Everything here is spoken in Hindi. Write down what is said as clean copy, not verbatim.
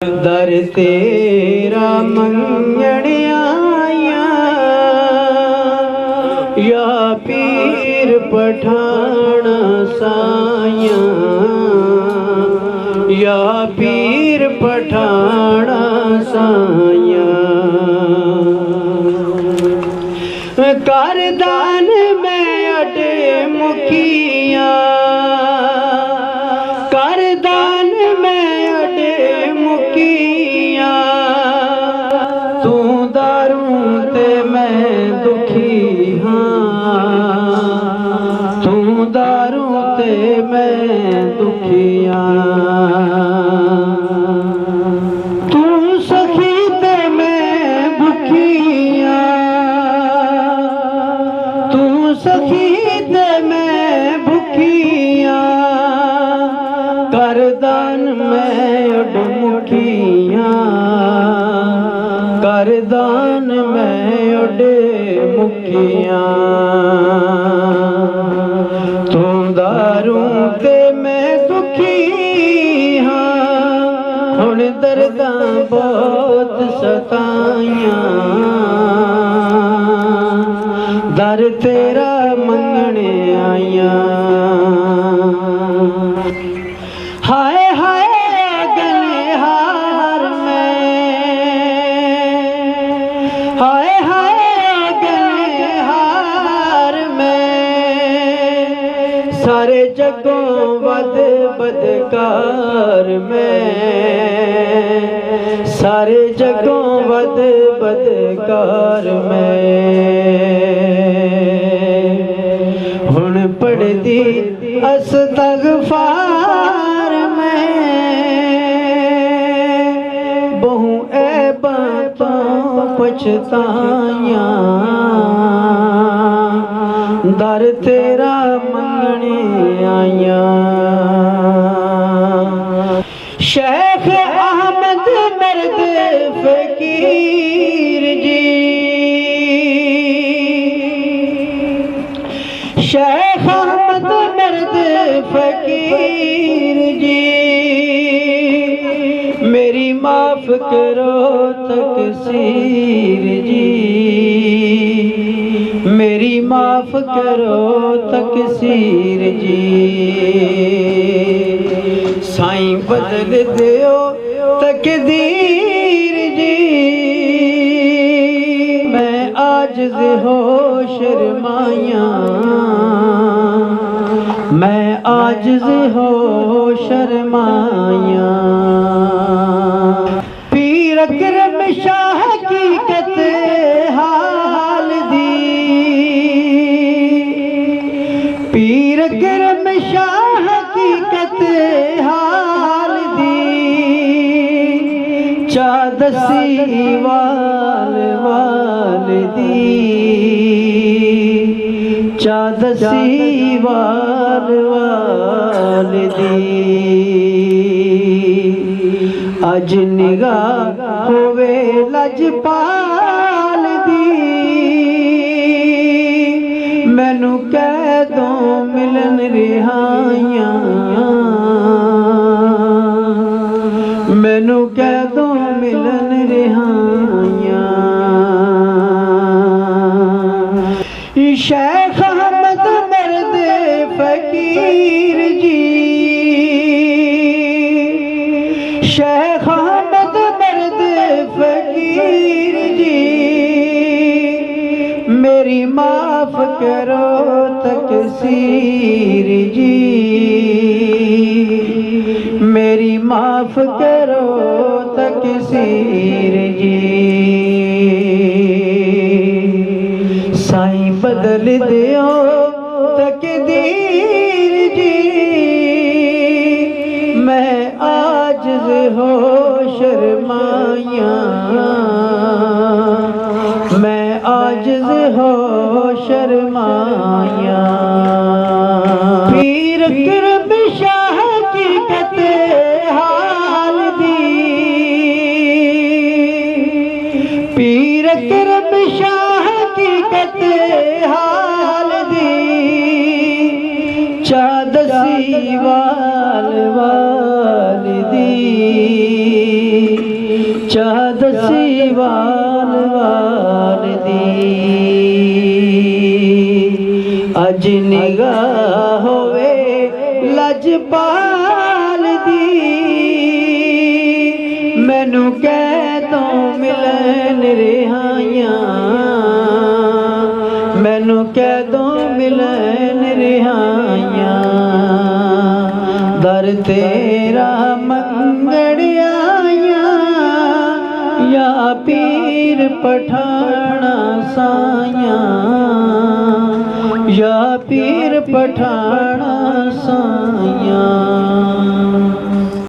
दर तेरा मंगण आया या पीर पठान साया, या पीर पठान साया। करदान में अटे मुखिया, करदान में अटे मुखिया। तू दारू ते मैं दुखी हाँ, तू दारू ते मैं दुखिया। तू सखी ते मैं भुखिया, तू सखी ते मैं भुखिया। करदान में मुखिया, करदान में उडे मुखिया। तू दारू ते मैं दुखी हाँ, हुण दर्दां बहुत सताइयां। दर तेरा मंगने आया। हाय हाय गलिहार में, हाय हाय गलिहार में। सारे जगों वद बदकार में, सारे जगों वद बदकार में। हुण पढ़दी अस्तगफार में, बहु ऐबां तों पछताइयां। दर तेरा मंगने आया। शेख अहमद मर्द फकीर जी, शेख अहमद मर्द फकीर जी। मेरी माफ करो तकसीर जी, मेरी माफ करो तकसीर जी। साईं बदल दियो तकदीर जी। मैं आजिज़ हो शर्माया, मैं आजिज़ हो शर्माया। पीर अकरम शाह हकीकत हाल दी, पीर अकरम शाह हकीकत हाल दी। चादसी वाल वाल दी, चादसी वाल वाल दी। अज निगाह होवे लजपाल दी। मैनू कह दो मिलन रिहाइयां, मैनू कह दो मिलन रिहाइयां। शेख अहमद मर्द फकीर जी, शेख अहमद मर्द फकीर जी। मेरी माफ करो तकसीर जी, मेरी माफ करो तकसीर जी। साईं बदल दियो तकदीर जी। मैं आजिज़ हो शर्माया, मैं आजिज़ हो शर्माया। पीर अकरम शाह हकीकत हाल दी, पीर अकरम शाह हकीकत हाल दी। चादसी वाल वाल दी, चाह दसी वाल वाल दी अज निगाह होवे लजपाल दी मैनू कह तो मिलन रिहाइयां मैनू कह दो मिलन रिहाइयां दर तेरा मंगड़ आइयां या पीर पठाना साइयां या पीर पठाना साइयां।